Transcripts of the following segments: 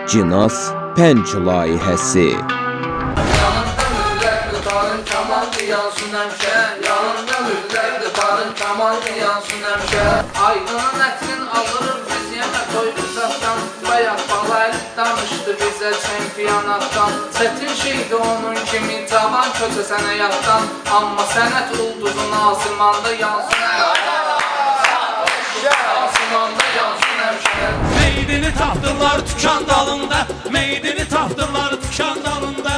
Cinas Pənc layihəsi. Yanında hürrətli barın kamal yansın həmşə. Yanında hürrətli barın kamal yansın həmşə. Aydının ətrin alırır biz yenə toyquzatdan. Bayaq balaylık danışdı bizə çempionatdan. Çətin şeydi onun kimi cavan köçə sənə yatdan. Amma sənət ulduzun asımanda yansın həmşə. Asımanda yansın həmşə. Meydini tapdılar tükan dalında, meydini tapdılar tükan dalında.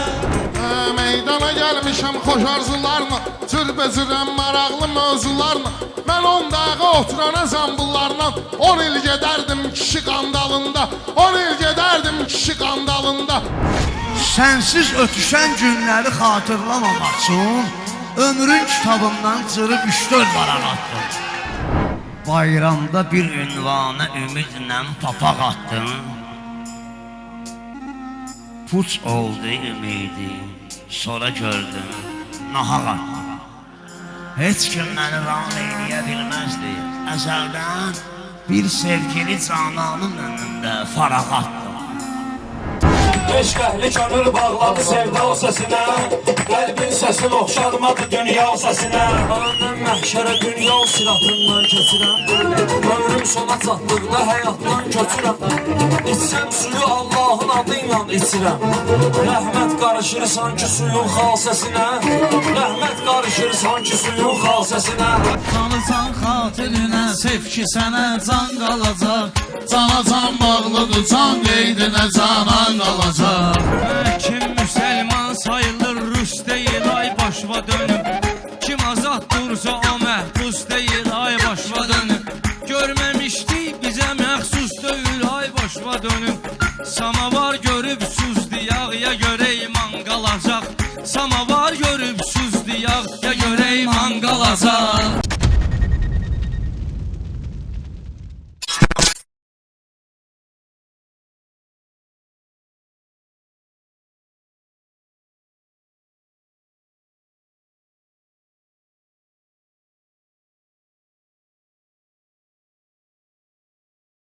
Meydana gəlmişəm xoş arzularla, cürbəcürəm maraqlı mövzularla. Mən 10 dağa oturana zambullarla 10 il gedərdim kişi qandalında, 10 il gedərdim kişi qandalında. Sənsiz ötüşən günləri xatırlamamaq üçün ömrün kitabından cırıb 3-4 varaq attım. Bayramda bir ünvana ümidlə papaq attım. Puç oldu ümidi, sonra gördüm, nahaq attım. Heç kim məni ram eləyə bilməzdi. Əzəldən bir sevgili cananın önündə faraq attım. Eşqəhli könül bağladı sevda o səsinə. Qəlbin səsin oxşarmadı dünya o səsinə. Ömrüm məhşərə dünya o siratından keçirəm. Ömrüm sona çatdıqda həyatdan köçürəm. İçsəm suyu Allahın adıyla içirəm. Rəhmət qarışır sanki suyun xal səsinə. Rəhmət qarışır sanki suyun xal səsinə. Tanısan xatirinə sev ki sənə can qalacaq. Cana can bağlıdır, can qeydinə canan qalacaq. Kim müsəlman sayılır rus deyil ay başva dönüb. Kim azad dursa o məhbus deyil ay başva dönüb. Görməmişdik bizə məxsus deyil ay başva dönüb. Samavar görüb suz